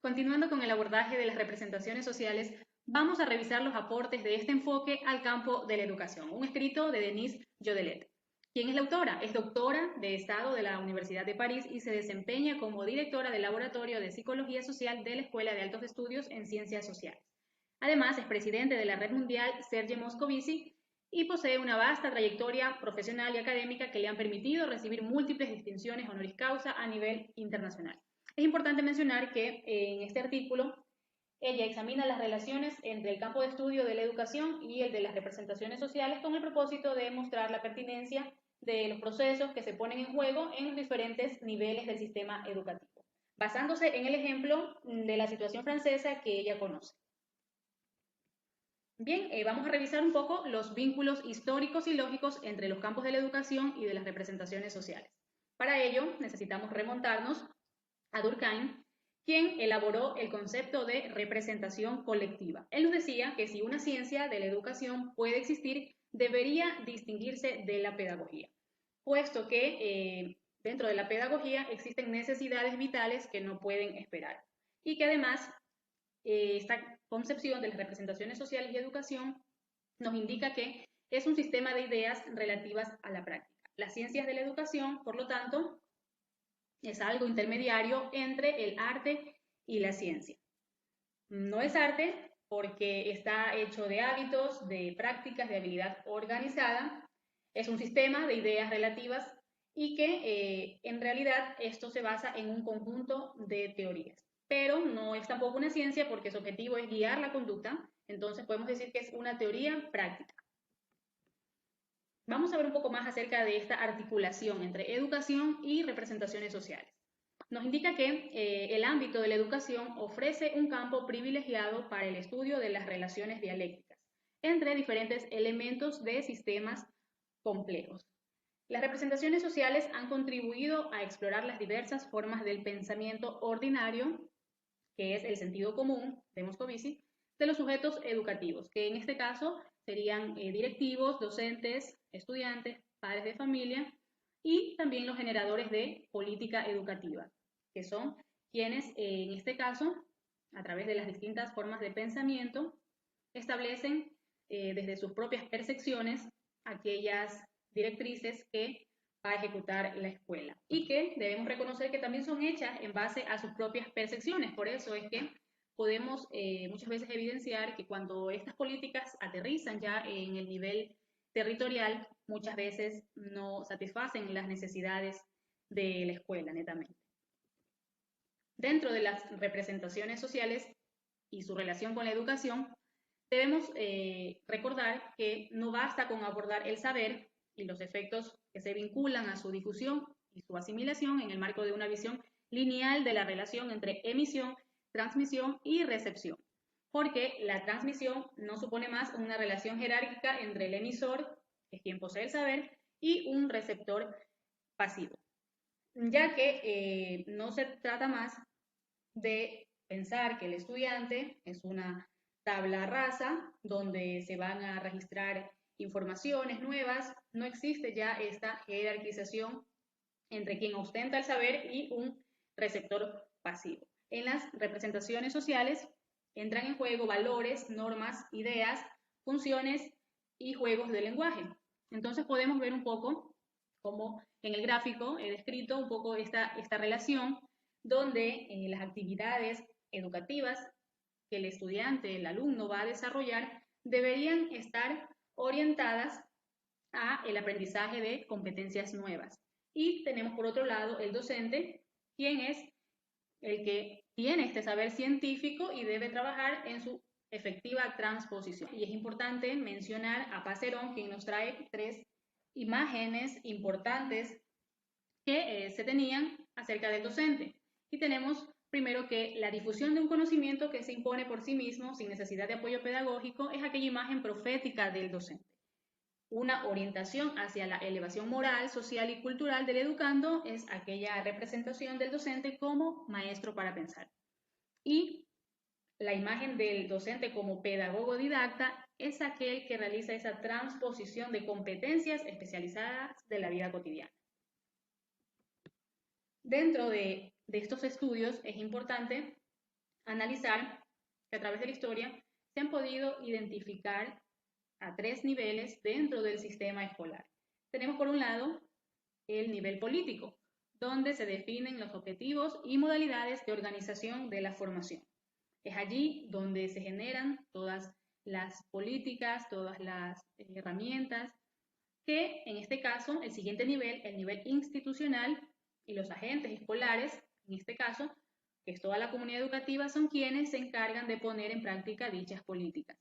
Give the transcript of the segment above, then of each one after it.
Continuando con el abordaje de las representaciones sociales, vamos a revisar los aportes de este enfoque al campo de la educación, un escrito de Denise Jodelet. ¿Quién es la autora? Es doctora de Estado de la Universidad de París y se desempeña como directora del Laboratorio de Psicología Social de la Escuela de Altos Estudios en Ciencias Sociales. Además, es presidente de la Red Mundial Sergio Moscovici y posee una vasta trayectoria profesional y académica que le han permitido recibir múltiples distinciones honoris causa a nivel internacional. Es importante mencionar que en este artículo ella examina las relaciones entre el campo de estudio de la educación y el de las representaciones sociales con el propósito de mostrar la pertinencia de los procesos que se ponen en juego en los diferentes niveles del sistema educativo, basándose en el ejemplo de la situación francesa que ella conoce. Bien, vamos a revisar un poco los vínculos históricos y lógicos entre los campos de la educación y de las representaciones sociales. Para ello, necesitamos remontarnos a Durkheim, quien elaboró el concepto de representación colectiva. Él nos decía que si una ciencia de la educación puede existir, debería distinguirse de la pedagogía, puesto que dentro de la pedagogía existen necesidades vitales que no pueden esperar y que además esta concepción de las representaciones sociales y educación nos indica que es un sistema de ideas relativas a la práctica. Las ciencias de la educación, por lo tanto, es algo intermediario entre el arte y la ciencia. No es arte porque está hecho de hábitos, de prácticas, de habilidad organizada. Es un sistema de ideas relativas y que en realidad esto se basa en un conjunto de teorías. Pero no es tampoco una ciencia porque su objetivo es guiar la conducta, entonces podemos decir que es una teoría práctica. Vamos a ver un poco más acerca de esta articulación entre educación y representaciones sociales. Nos indica que el ámbito de la educación ofrece un campo privilegiado para el estudio de las relaciones dialécticas entre diferentes elementos de sistemas complejos. Las representaciones sociales han contribuido a explorar las diversas formas del pensamiento ordinario, que es el sentido común de Moscovici, de los sujetos educativos, que en este caso serían directivos, docentes, estudiantes, padres de familia y también los generadores de política educativa, que son quienes en este caso, a través de las distintas formas de pensamiento, establecen desde sus propias percepciones aquellas directrices que va a ejecutar la escuela y que debemos reconocer que también son hechas en base a sus propias percepciones. Por eso es que podemos muchas veces evidenciar que cuando estas políticas aterrizan ya en el nivel territorial, muchas veces no satisfacen las necesidades de la escuela, netamente. Dentro de las representaciones sociales y su relación con la educación, debemos recordar que no basta con abordar el saber y los efectos que se vinculan a su difusión y su asimilación en el marco de una visión lineal de la relación entre emisión, transmisión y recepción, porque la transmisión no supone más una relación jerárquica entre el emisor, que es quien posee el saber, y un receptor pasivo, ya que no se trata más de pensar que el estudiante es una tabla rasa donde se van a registrar informaciones nuevas, no existe ya esta jerarquización entre quien ostenta el saber y un receptor pasivo. En las representaciones sociales entran en juego valores, normas, ideas, funciones y juegos de lenguaje. Entonces podemos ver un poco como en el gráfico he descrito un poco esta relación donde las actividades educativas que el estudiante, el alumno va a desarrollar deberían estar orientadas a el aprendizaje de competencias nuevas. Y tenemos por otro lado el docente, quien es el que tiene este saber científico y debe trabajar en su efectiva transposición. Y es importante mencionar a Passerón, quien nos trae tres imágenes importantes que se tenían acerca del docente. Y tenemos primero que la difusión de un conocimiento que se impone por sí mismo sin necesidad de apoyo pedagógico es aquella imagen profética del docente. Una orientación hacia la elevación moral, social y cultural del educando es aquella representación del docente como maestro para pensar. Y la imagen del docente como pedagogo didacta es aquel que realiza esa transposición de competencias especializadas de la vida cotidiana. Dentro de estos estudios es importante analizar que a través de la historia se han podido identificar a 3 niveles dentro del sistema escolar. Tenemos por un lado el nivel político, donde se definen los objetivos y modalidades de organización de la formación. Es allí donde se generan todas las políticas, todas las herramientas, que en este caso el siguiente nivel, el nivel institucional, y los agentes escolares, en este caso, que es toda la comunidad educativa, son quienes se encargan de poner en práctica dichas políticas.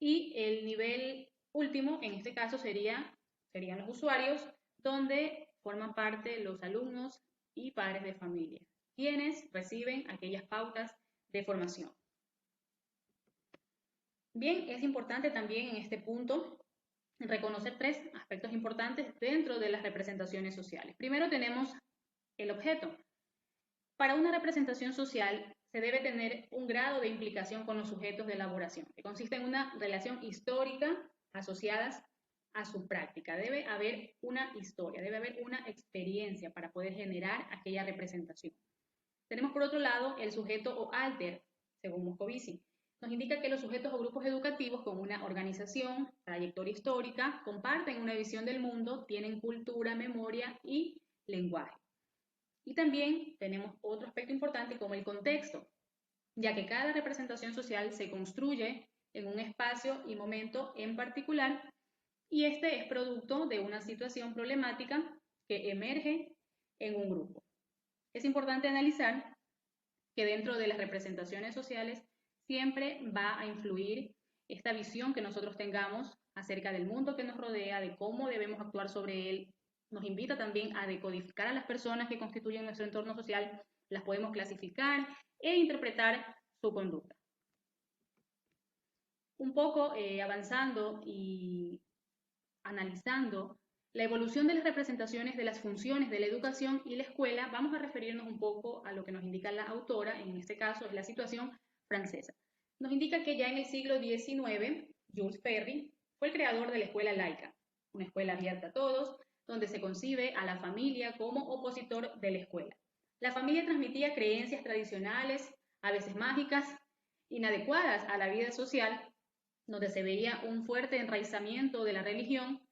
Y el nivel último, en este caso, serían los usuarios, donde forman parte los alumnos y padres de familia, quienes reciben aquellas pautas de formación. Bien, es importante también en este punto reconocer 3 aspectos importantes dentro de las representaciones sociales. Primero tenemos el objeto. Para una representación social se debe tener un grado de implicación con los sujetos de elaboración, que consiste en una relación histórica asociadas a su práctica. Debe haber una historia, debe haber una experiencia para poder generar aquella representación. Tenemos por otro lado el sujeto o alter, según Moscovici. Nos indica que los sujetos o grupos educativos con una organización, trayectoria histórica, comparten una visión del mundo, tienen cultura, memoria y lenguaje. Y también tenemos otro aspecto importante como el contexto, ya que cada representación social se construye en un espacio y momento en particular y este es producto de una situación problemática que emerge en un grupo. Es importante analizar que dentro de las representaciones sociales siempre va a influir esta visión que nosotros tengamos acerca del mundo que nos rodea, de cómo debemos actuar sobre él. Nos invita también a decodificar a las personas que constituyen nuestro entorno social, las podemos clasificar e interpretar su conducta. Un poco avanzando y analizando la evolución de las representaciones de las funciones de la educación y la escuela, vamos a referirnos un poco a lo que nos indica la autora, en este caso es la situación francesa. Nos indica que ya en el siglo XIX, Jules Ferry fue el creador de la escuela laica, una escuela abierta a todos, donde se concibe a la familia como opositor de la escuela. La familia transmitía creencias tradicionales, a veces mágicas, inadecuadas a la vida social, donde se veía un fuerte enraizamiento de la religión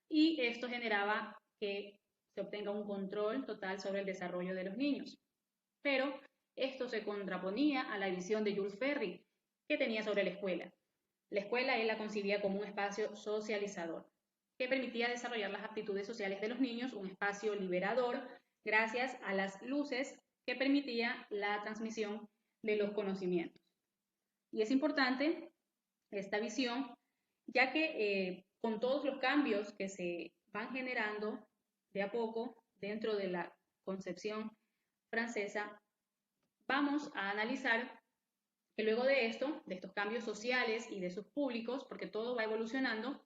y esto generaba que se obtenga un control total sobre el desarrollo de los niños. Pero esto se contraponía a la visión de Jules Ferry que tenía sobre la escuela. La escuela él la concibía como un espacio socializador que permitía desarrollar las aptitudes sociales de los niños, un espacio liberador gracias a las luces que permitía la transmisión de los conocimientos. Y es importante esta visión, ya que con todos los cambios que se van generando de a poco dentro de la concepción francesa, vamos a analizar que luego de esto, de estos cambios sociales y de sus públicos, porque todo va evolucionando,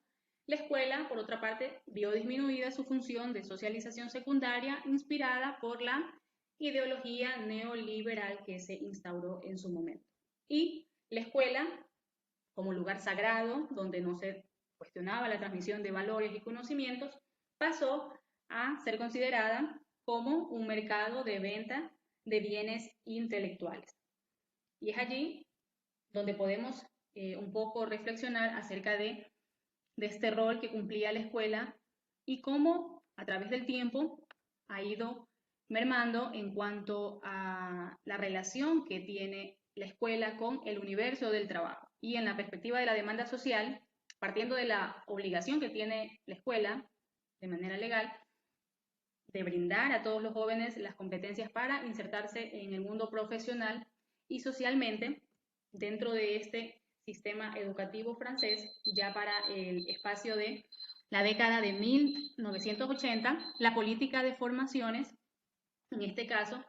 la escuela, por otra parte, vio disminuida su función de socialización secundaria inspirada por la ideología neoliberal que se instauró en su momento. Y la escuela, como lugar sagrado, donde no se cuestionaba la transmisión de valores y conocimientos, pasó a ser considerada como un mercado de venta de bienes intelectuales. Y es allí donde podemos un poco reflexionar acerca de este rol que cumplía la escuela y cómo a través del tiempo ha ido mermando en cuanto a la relación que tiene la escuela con el universo del trabajo. Y en la perspectiva de la demanda social, partiendo de la obligación que tiene la escuela de manera legal de brindar a todos los jóvenes las competencias para insertarse en el mundo profesional y socialmente dentro de este sistema educativo francés, ya para el espacio de la década de 1980, la política de formaciones, en este caso,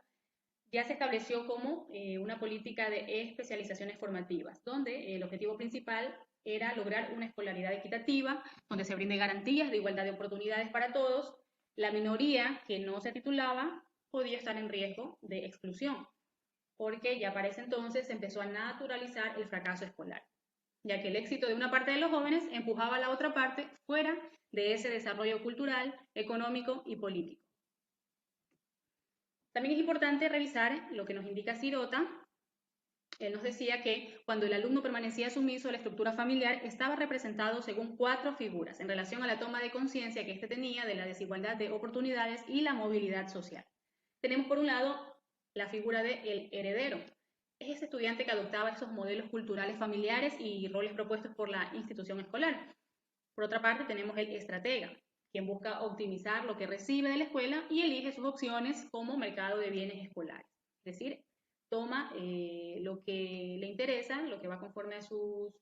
ya se estableció como una política de especializaciones formativas, donde el objetivo principal era lograr una escolaridad equitativa, donde se brinde garantías de igualdad de oportunidades para todos. La minoría que no se titulaba podía estar en riesgo de exclusión, porque ya para ese entonces se empezó a naturalizar el fracaso escolar, ya que el éxito de una parte de los jóvenes empujaba a la otra parte fuera de ese desarrollo cultural, económico y político. También es importante revisar lo que nos indica Sirota él nos decía que cuando el alumno permanecía sumiso a la estructura familiar, estaba representado según 4 figuras en relación a la toma de conciencia que éste tenía de la desigualdad de oportunidades y la movilidad social. Tenemos por un lado la figura del heredero. Es ese estudiante que adoptaba esos modelos culturales familiares y roles propuestos por la institución escolar. Por otra parte, tenemos el estratega, quien busca optimizar lo que recibe de la escuela y elige sus opciones como mercado de bienes escolares. Es decir, toma lo que le interesa, lo que va conforme a sus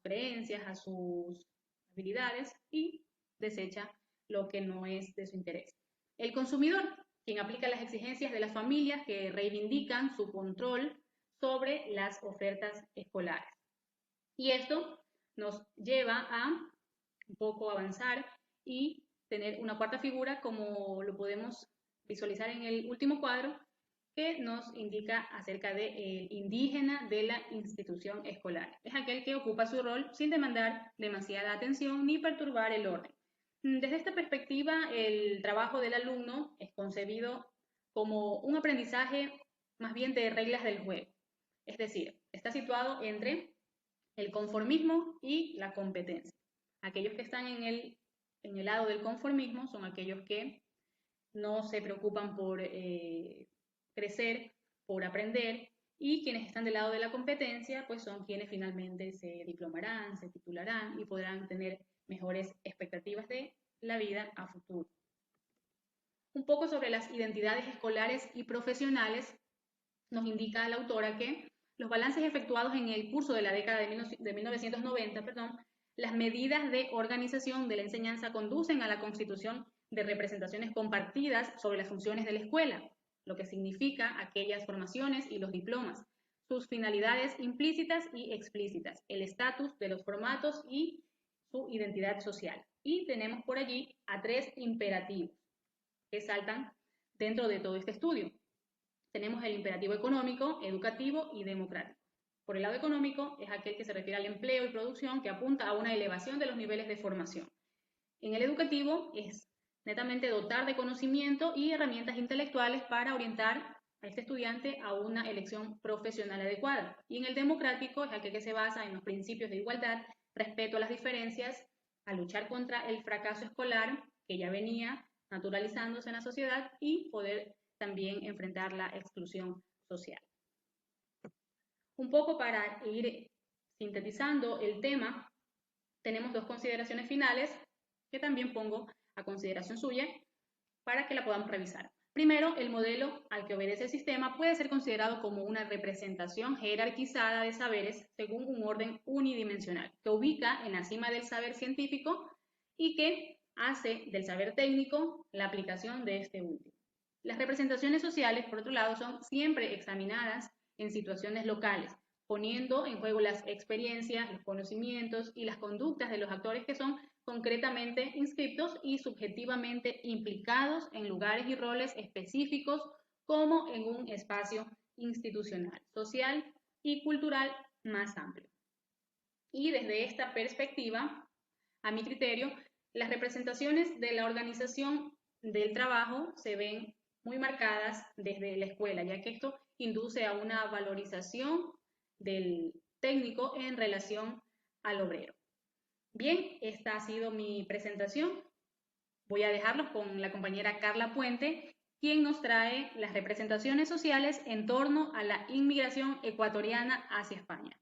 creencias, a sus habilidades y desecha lo que no es de su interés. El consumidor, quien aplica las exigencias de las familias que reivindican su control sobre las ofertas escolares. Y esto nos lleva a un poco avanzar y tener una cuarta figura, como lo podemos visualizar en el último cuadro, que nos indica acerca del indígena de la institución escolar. Es aquel que ocupa su rol sin demandar demasiada atención ni perturbar el orden. Desde esta perspectiva, el trabajo del alumno es concebido como un aprendizaje más bien de reglas del juego. Es decir, está situado entre el conformismo y la competencia. Aquellos que están en el lado del conformismo son aquellos que no se preocupan por crecer, por aprender, y quienes están del lado de la competencia pues son quienes finalmente se diplomarán, se titularán y podrán tener mejores expectativas de la vida a futuro. Un poco sobre las identidades escolares y profesionales, nos indica la autora que los balances efectuados en el curso de la década de 1990, las medidas de organización de la enseñanza conducen a la constitución de representaciones compartidas sobre las funciones de la escuela, lo que significa aquellas formaciones y los diplomas, sus finalidades implícitas y explícitas, el estatus de los formatos y su identidad social. Y tenemos por allí a 3 imperativos que saltan dentro de todo este estudio. Tenemos el imperativo económico, educativo y democrático. Por el lado económico es aquel que se refiere al empleo y producción, que apunta a una elevación de los niveles de formación. En el educativo es netamente dotar de conocimiento y herramientas intelectuales para orientar a este estudiante a una elección profesional adecuada. Y en el democrático es aquel que se basa en los principios de igualdad, respeto a las diferencias, a luchar contra el fracaso escolar, que ya venía naturalizándose en la sociedad, y poder también enfrentar la exclusión social. Un poco para ir sintetizando el tema, tenemos 2 consideraciones finales que también pongo a consideración suya para que la podamos revisar. Primero, el modelo al que obedece el sistema puede ser considerado como una representación jerarquizada de saberes según un orden unidimensional, que ubica en la cima del saber científico y que hace del saber técnico la aplicación de este último. Las representaciones sociales, por otro lado, son siempre examinadas en situaciones locales, poniendo en juego las experiencias, los conocimientos y las conductas de los actores que son concretamente inscriptos y subjetivamente implicados en lugares y roles específicos, como en un espacio institucional, social y cultural más amplio. Y desde esta perspectiva, a mi criterio, las representaciones de la organización del trabajo se ven muy marcadas desde la escuela, ya que esto induce a una valorización del técnico en relación al obrero. Bien, esta ha sido mi presentación. Voy a dejarlos con la compañera Carla Puente, quien nos trae las representaciones sociales en torno a la inmigración ecuatoriana hacia España.